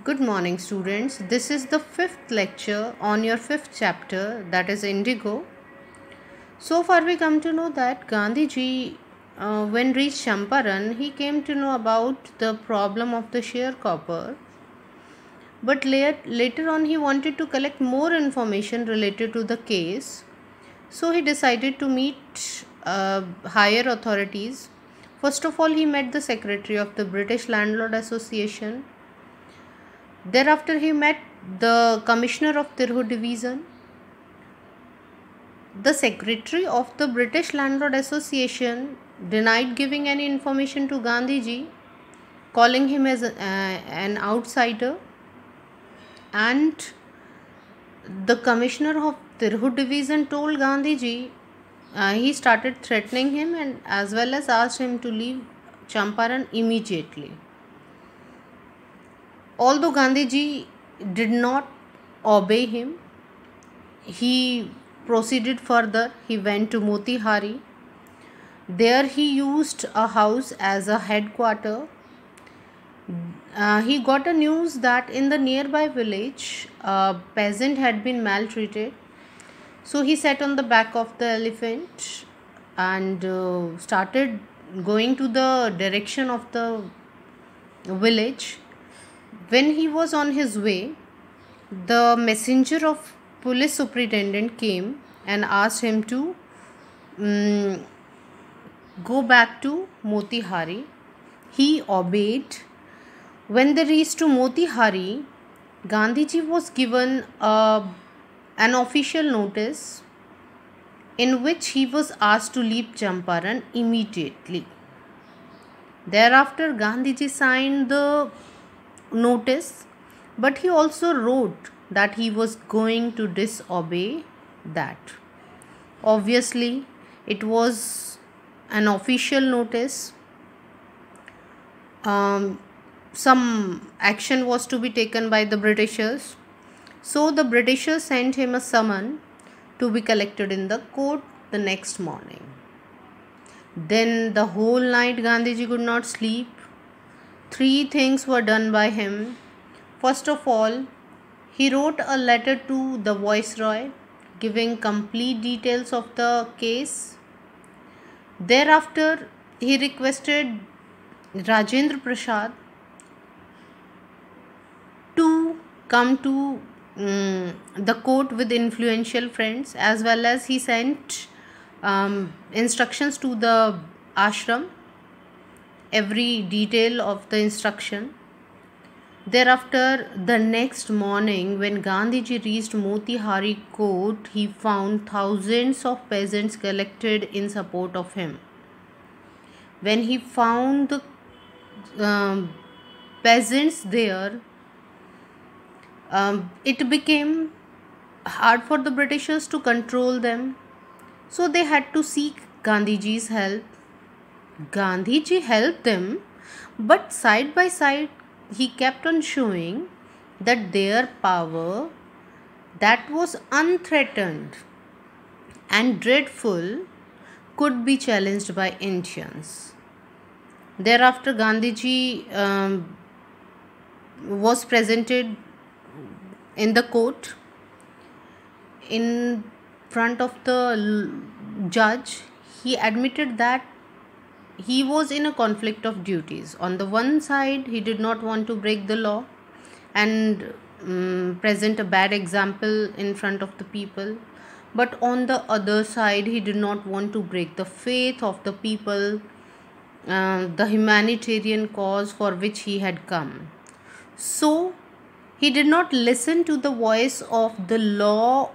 Good morning, students. This is the fifth lecture on your fifth chapter, that is Indigo. So far, we come to know that Gandhiji, when reached Champaran, he came to know about the problem of the sharecropper. But later on, he wanted to collect more information related to the case. So he decided to meet higher authorities. First of all, he met the secretary of the British Landlord Association. Thereafter, he met the commissioner of Tirhu division. The secretary of the British Landlord Association denied giving any information to Gandhiji, calling him as an outsider, and the commissioner of Tirhu division told Gandhiji, he started threatening him and as well as asked him to leave Champaran immediately. Although Gandhiji did not obey him, he proceeded further. He went to Motihari. There he used a house as a headquarter. He got a news that in the nearby village a peasant had been maltreated. So he sat on the back of the elephant and started going to the direction of the village. When he was on his way, the messenger of police superintendent came and asked him to go back to Motihari. He obeyed. When they reached to Motihari, Gandhiji was given an official notice in which he was asked to leave Champaran immediately. Thereafter, Gandhiji signed the notice, but he also wrote that he was going to disobey that. Obviously, it was an official notice. Some action was to be taken by the Britishers. So the Britishers sent him a summon to be collected in the court the next morning. Then the whole night Gandhiji could not sleep. Three things were done by him. First of all, he wrote a letter to the Viceroy giving complete details of the case. Thereafter, he requested Rajendra Prasad to come to the court with influential friends, as well as he sent instructions to the ashram, every detail of the instruction. Thereafter, the next morning, when Gandhiji reached Motihari court, he found thousands of peasants collected in support of him. When he found the peasants there, it became hard for the Britishers to control them. So they had to seek Gandhiji's help. Gandhiji helped them, but side by side, he kept on showing that their power that was unthreatened and dreadful could be challenged by Indians. Thereafter, Gandhiji was presented in the court in front of the judge. He admitted that he was in a conflict of duties. On the one side, he did not want to break the law and present a bad example in front of the people, but on the other side, he did not want to break the faith of the people, the humanitarian cause for which he had come. So he did not listen to the voice of the law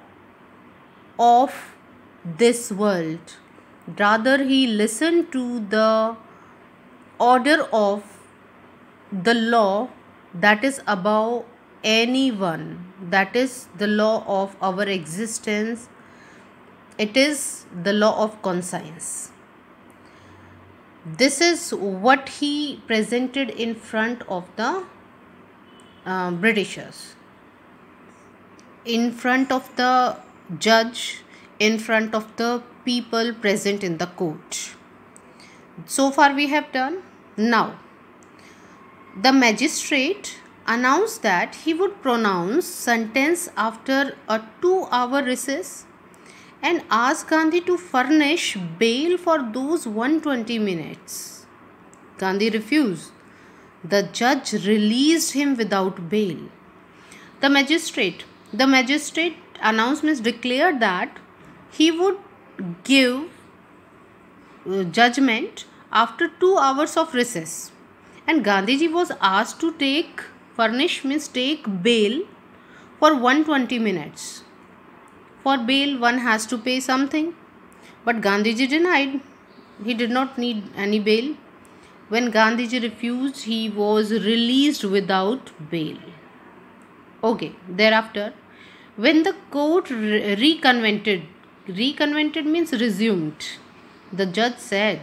of this world. Rather, he listened to the order of the law that is above anyone, that is the law of our existence. It is the law of conscience. This is what he presented in front of the Britishers, in front of the judge, in front of the people present in the court. So far we have done. Now, the magistrate announced that he would pronounce sentence after a 2-hour recess and asked Gandhi to furnish bail for those 120 minutes. Gandhi refused. The judge released him without bail. The magistrate announcements declared that he would give judgment after 2 hours of recess, and Gandhiji was asked to take bail for 120 minutes. For bail one has to pay something, but Gandhiji denied. He did not need any bail. When Gandhiji refused, he was released without bail. Okay, thereafter, when the court reconvened means resumed, the judge said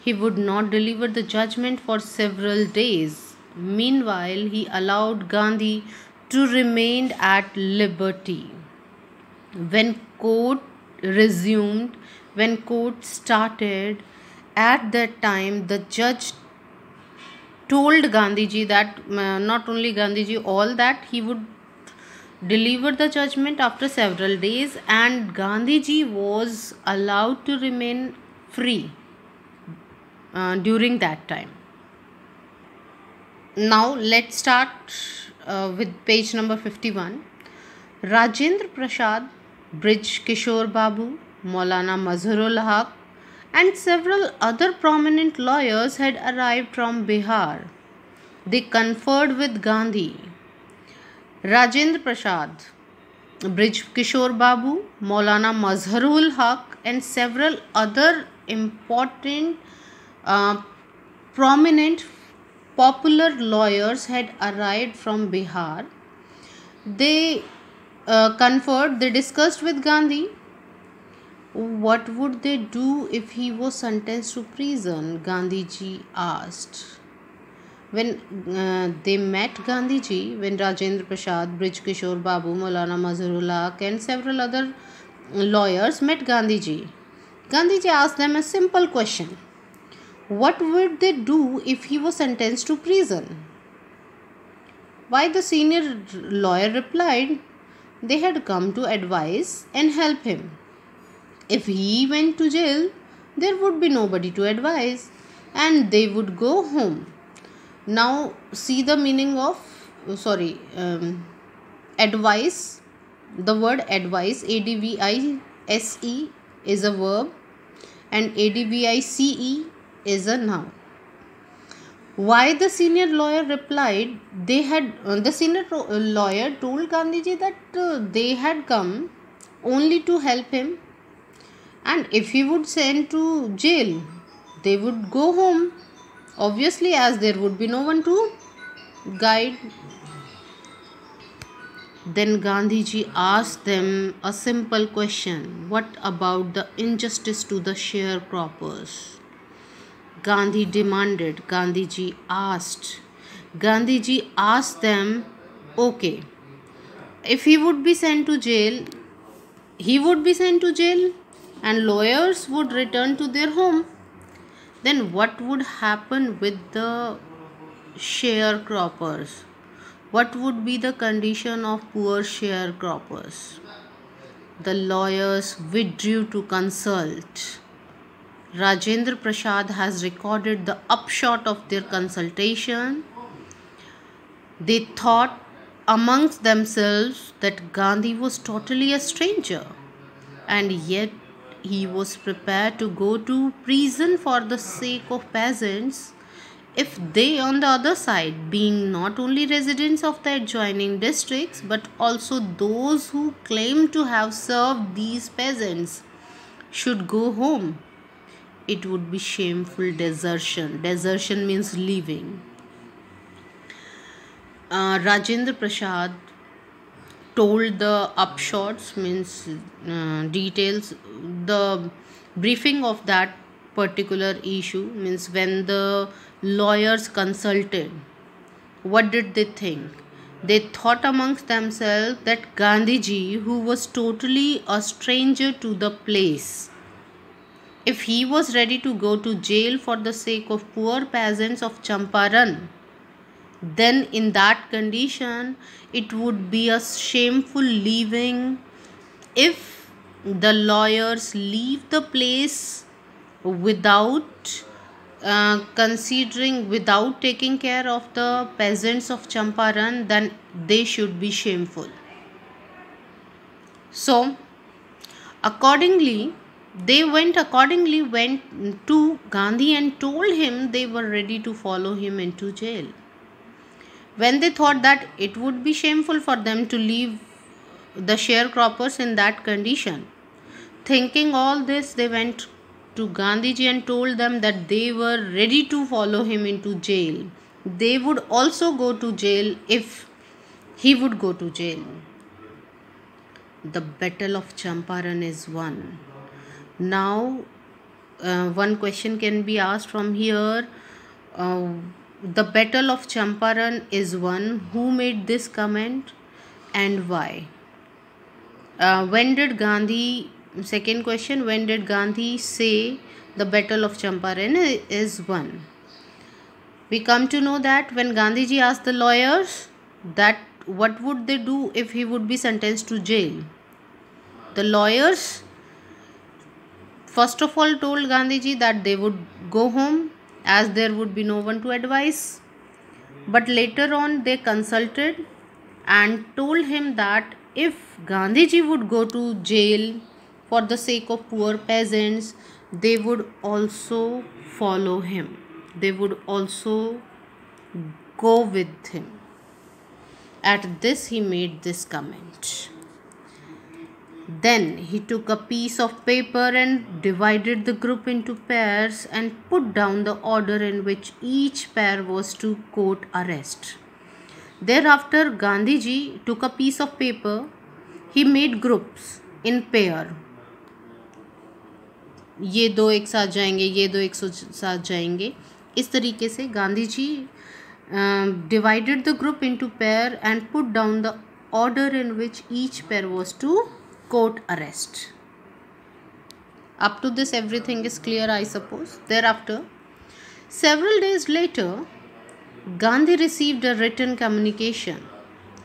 he would not deliver the judgment for several days. Meanwhile, he allowed Gandhi to remain at liberty. When court resumed, when court started, at that time the judge told Gandhiji that not only Gandhiji, all that he would deliver the judgment after several days, and Gandhiji was allowed to remain free during that time. Now let's start with page number 51. Rajendra Prasad, Brij Kishore Babu, Maulana Mazharul Haq and several other prominent lawyers had arrived from Bihar. They conferred with Gandhi. Rajendra Prasad, Brij Kishore Babu, Maulana Mazharul Haq and several other important prominent popular lawyers had arrived from Bihar. They they discussed with Gandhi. What would they do if he was sentenced to prison? Gandhiji asked. When they met Gandhiji, when Rajendra Prasad, Brij Kishore Babu, Maulana Mazharul Haq and several other lawyers met Gandhiji, Gandhiji asked them a simple question. What would they do if he was sentenced to prison? Why, the senior lawyer replied, they had come to advise and help him. If he went to jail, there would be nobody to advise and they would go home. Now see the meaning of advice. The word advice, advice, is a verb and advice is a noun. Why the senior lawyer replied, the senior lawyer told Gandhiji that they had come only to help him, and if he would send to jail, they would go home, obviously, as there would be no one to guide. Then Gandhiji asked them a simple question. What about the injustice to the sharecroppers? Gandhiji asked them, okay, if he would be sent to jail, and lawyers would return to their home, then what would happen with the sharecroppers? What would be the condition of poor sharecroppers? The lawyers withdrew to consult. Rajendra Prasad has recorded the upshot of their consultation. They thought amongst themselves that Gandhi was totally a stranger, and yet he was prepared to go to prison for the sake of peasants, if they, on the other side, being not only residents of the adjoining districts but also those who claim to have served these peasants, should go home. It would be shameful desertion. Desertion means leaving. Rajendra Prasad told the upshots, means details, the briefing of that particular issue, means when the lawyers consulted, what did they think? They thought amongst themselves that Gandhiji, who was totally a stranger to the place, if he was ready to go to jail for the sake of poor peasants of Champaran, then in that condition it would be a shameful leaving if the lawyers leave the place without considering, without taking care of the peasants of Champaran, then they should be shameful. So accordingly went to Gandhi and told him they were ready to follow him into jail. When they thought that it would be shameful for them to leave the sharecroppers in that condition, thinking all this, they went to Gandhiji and told them that they were ready to follow him into jail. They would also go to jail if he would go to jail. The battle of Champaran is won. Now, one question can be asked from here. The battle of Champaran is won. Who made this comment and why? Second question, when did Gandhi say the battle of Champaran is won? We come to know that when Gandhiji asked the lawyers that what would they do if he would be sentenced to jail, the lawyers first of all told Gandhiji that they would go home as there would be no one to advise. But later on they consulted and told him that if Gandhiji would go to jail for the sake of poor peasants, they would also follow him. They would also go with him. At this he made this comment. Then he took a piece of paper and divided the group into pairs and put down the order in which each pair was to court arrest. Thereafter, Gandhiji took a piece of paper. He made groups in pair. ये दो एक साथ जाएंगे, ये दो एक साथ जाएंगे. इस तरीके से Gandhiji divided the group into pair and put down the order in which each pair was to court arrest. Up to this everything is clear, I suppose. Thereafter, several days later, Gandhi received a written communication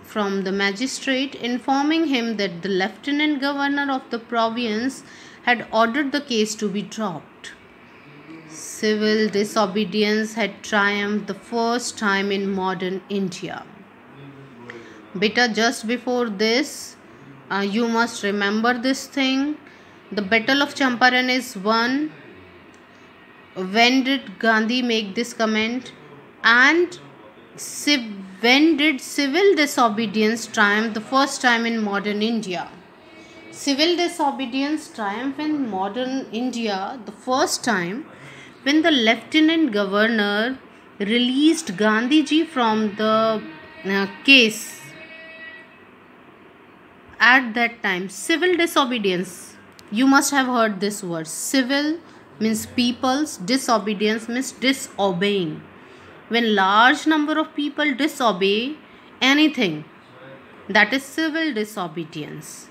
from the magistrate informing him that the lieutenant governor of the province had ordered the case to be dropped. Civil disobedience had triumphed the first time in modern India. Beta, just before this, you must remember this thing. The battle of Champaran is won. When did Gandhi make this comment? And when did civil disobedience triumph the first time in modern India? Civil disobedience triumphed in modern India the first time when the lieutenant governor released Gandhiji from the case. At that time, civil disobedience, you must have heard this word. Civil means people's, disobedience means disobeying. When large number of people disobey anything, that is civil disobedience.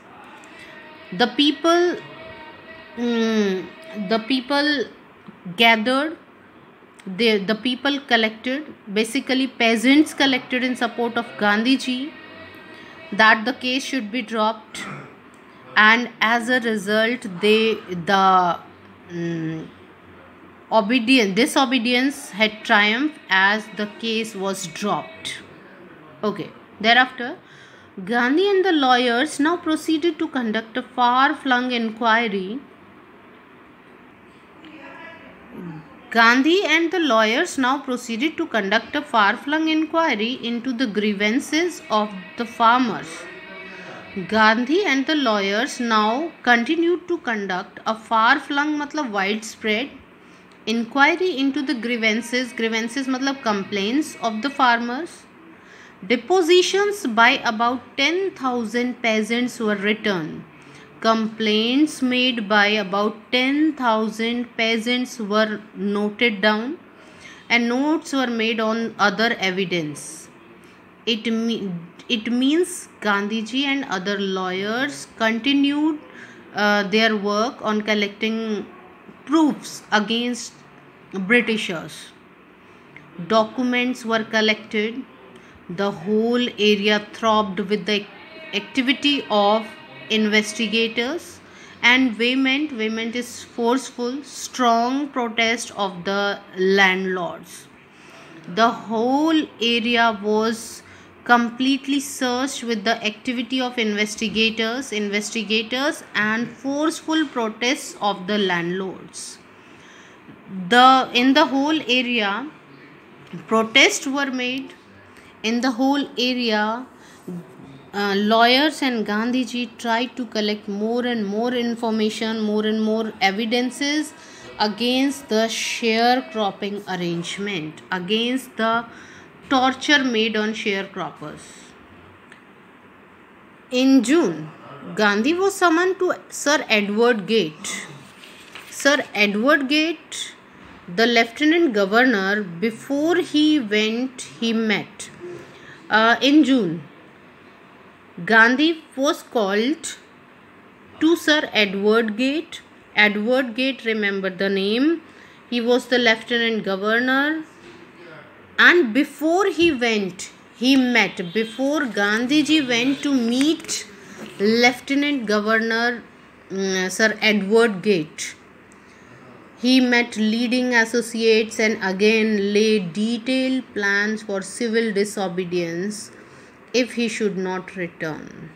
The people gathered, the people collected, basically peasants collected in support of Gandhiji, that the case should be dropped, and as a result disobedience had triumphed as the case was dropped. Okay. Thereafter, Gandhi and the lawyers now proceeded to conduct a far-flung inquiry. Into the grievances of the farmers. Gandhi and the lawyers now continued to conduct a far-flung matlab widespread inquiry into the grievances matlab complaints of the farmers. Depositions by about 10,000 peasants were written. Complaints made by about 10,000 peasants were noted down, and notes were made on other evidence. It means Gandhiji and other lawyers continued their work on collecting proofs against Britishers. Documents were collected, The whole area throbbed with the activity of investigators and vehement is forceful, strong protest of the landlords. The whole area was completely searched with the activity of investigators and forceful protests of the landlords. In the whole area, protests were made. In the whole area, lawyers and Gandhiji tried to collect more and more information, more and more evidences against the sharecropping arrangement, against the torture made on sharecroppers. In June, Gandhi was summoned to Sir Edward Gate. Sir Edward Gate, the Lieutenant Governor, before he went, he met. In June, Gandhi was called to Sir Edward Gate. Edward Gate, remember the name. He was the Lieutenant Governor. And before he went, he met. Before Gandhiji went to meet Lieutenant Governor Sir Edward Gate, he met leading associates and again laid detailed plans for civil disobedience if he should not return.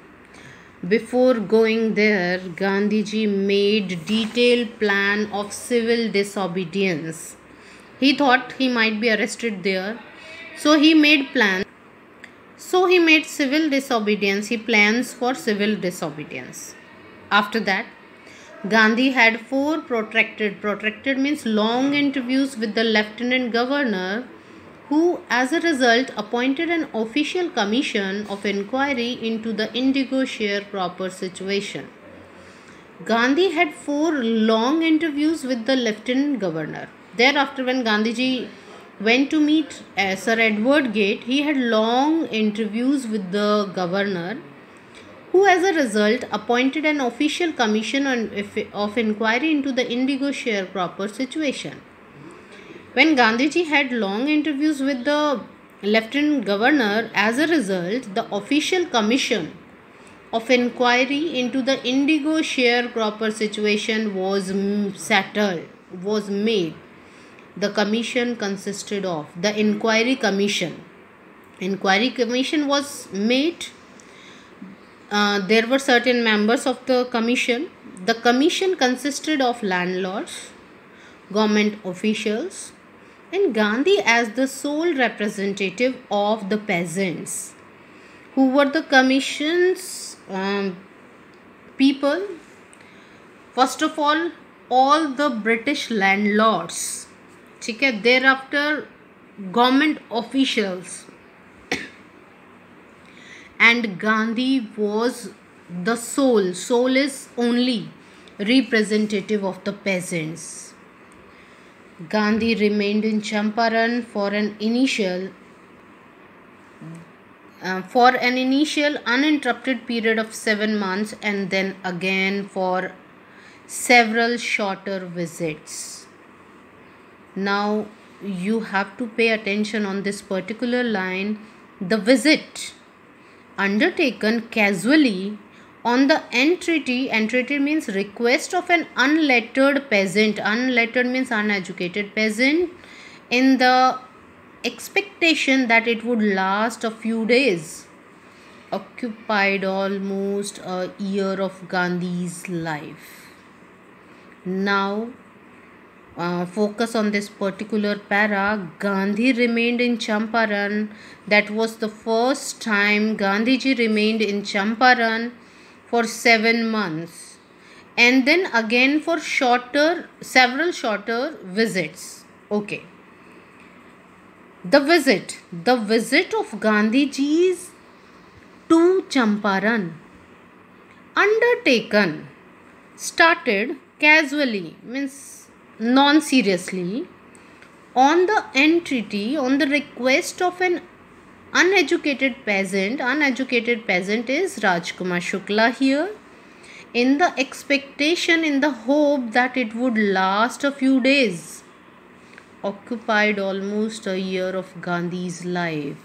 Before going there, Gandhiji made detailed plan of civil disobedience. He thought he might be arrested there, so he made plans. So he made civil disobedience. He plans for civil disobedience. After that, Gandhi had 4 protracted means long interviews with the Lieutenant Governor, who as a result appointed an official commission of inquiry into the indigo sharecropper situation. Gandhi had 4 long interviews with the Lieutenant Governor. Thereafter, when Gandhiji went to meet Sir Edward Gate, he had long interviews with the governor, who as a result appointed an official commission of inquiry into the indigo sharecropper situation. When Gandhiji had long interviews with the Lieutenant Governor, as a result, the official commission of inquiry into the indigo sharecropper situation was made. The commission consisted of the inquiry commission. Inquiry commission was made. There were certain members of the commission. The commission consisted of landlords, government officials, and Gandhi as the sole representative of the peasants. Who were the commission's people? First of all the British landlords. Thereafter, government officials. And Gandhi was the sole is only representative of the peasants. Gandhi remained in Champaran for an initial uninterrupted period of 7 months, and then again for several shorter visits. Now you have to pay attention on this particular line. The visit undertaken casually on the entreaty means request of an unlettered peasant. Unlettered means uneducated peasant, in the expectation that it would last a few days, occupied almost a year of Gandhi's life. Now focus on this particular para. Gandhi remained in Champaran. That was the first time Gandhiji remained in Champaran for 7 months, and then again for several shorter visits. Okay. The visit of Gandhiji's to Champaran, undertaken, started casually means non-seriously, on the entreaty, on the request of an uneducated peasant. Uneducated peasant is Rajkumar Shukla here, in the expectation, in the hope that it would last a few days, occupied almost a year of Gandhi's life.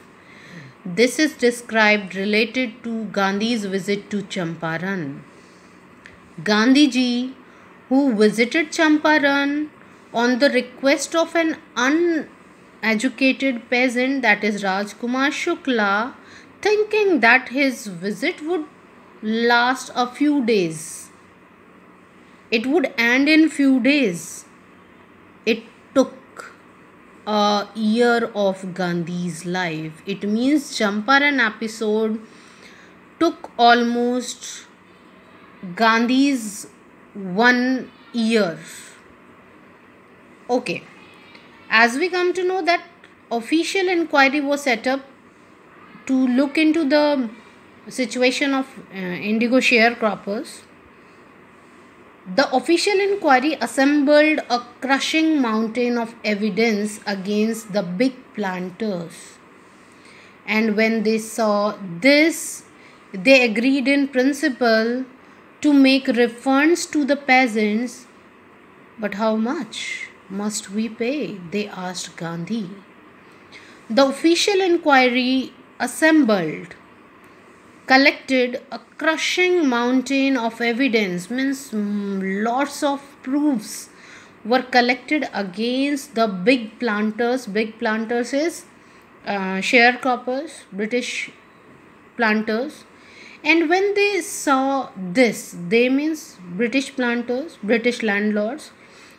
This is described related to Gandhi's visit to Champaran. Gandhiji, who visited Champaran on the request of an uneducated peasant, that is Rajkumar Shukla, thinking that his visit would last a few days. It would end in few days. It took a year of Gandhi's life. It means Champaran episode took almost Gandhi's 1 year. Okay. As we come to know that official inquiry was set up to look into the situation of indigo sharecroppers. The official inquiry assembled a crushing mountain of evidence against the big planters. And when they saw this, they agreed in principle to make refunds to the peasants. But how much must we pay? They asked Gandhi. The official inquiry assembled, collected a crushing mountain of evidence, means lots of proofs were collected against the big planters. Big planters is sharecroppers, British planters. And when they saw this, they means British planters, British landlords,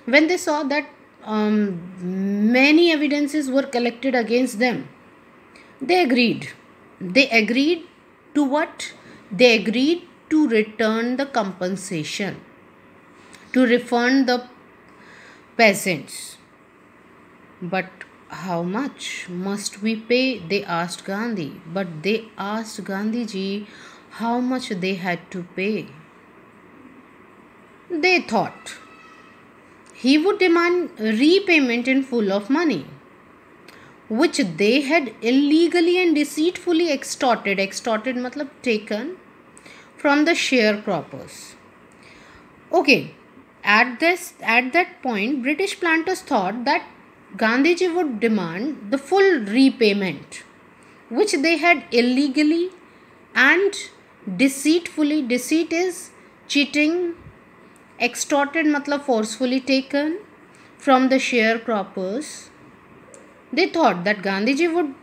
when they saw that many evidences were collected against them, they agreed. They agreed to what? They agreed to return the compensation, to refund the peasants. But how much must we pay? They asked Gandhi. But they asked Gandhiji how much they had to pay. They thought he would demand repayment in full of money, which they had illegally and deceitfully extorted. Extorted matlab taken from the sharecroppers. Okay, at that point, British planters thought that Gandhiji would demand the full repayment, which they had illegally and deceitfully. Deceit is cheating. Extorted matlab forcefully taken from the sharecroppers. They thought that Gandhiji would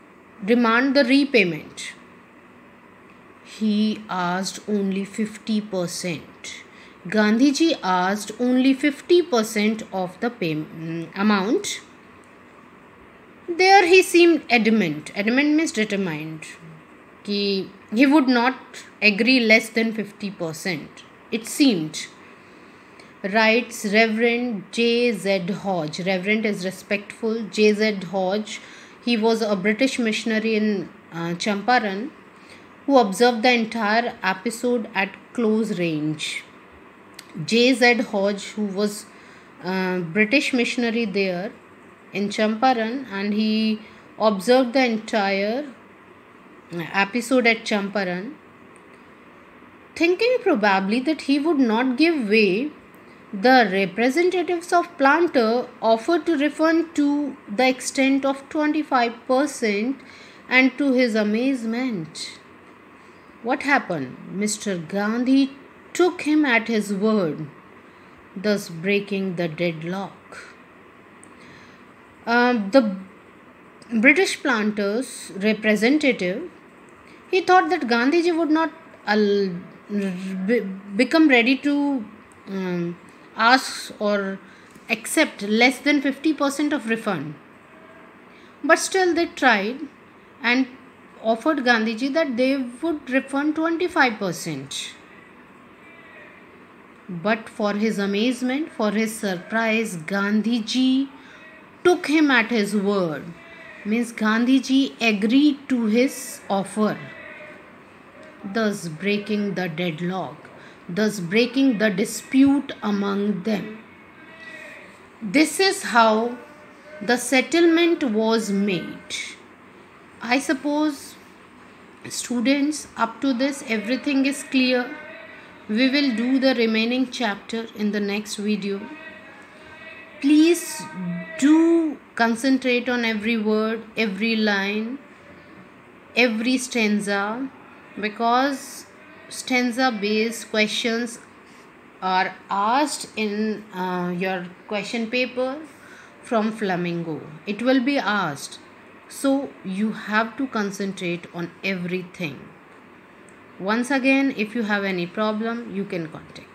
demand the repayment. He asked only 50%. Gandhiji asked only 50% of the amount. There he seemed adamant. Adamant means determined. He would not agree less than 50%. It seemed. Writes Reverend J.Z. Hodge. Reverend is respectful. J.Z. Hodge. He was a British missionary in Champaran who observed the entire episode at close range. J.Z. Hodge, who was British missionary there in Champaran, and he observed the entire episode at Champaran, thinking probably that he would not give way. The representatives of planter offered to refund to the extent of 25%, and to his amazement, what happened? Mr. Gandhi took him at his word, thus breaking the deadlock. The British planters representative, he thought that Gandhiji would not become ready to ask or accept less than 50% of refund. But still they tried and offered Gandhiji that they would refund 25%. But for his amazement, for his surprise, Gandhiji took him at his word. Means Gandhiji agreed to his offer, thus breaking the deadlock, thus breaking the dispute among them. This is how the settlement was made. I suppose, students, up to this everything is clear. We will do the remaining chapter in the next video. Please do concentrate on every word, every line, every stanza, because stanza based questions are asked in your question paper from Flamingo. It will be asked, so you have to concentrate on everything. Once again, if you have any problem, you can contact.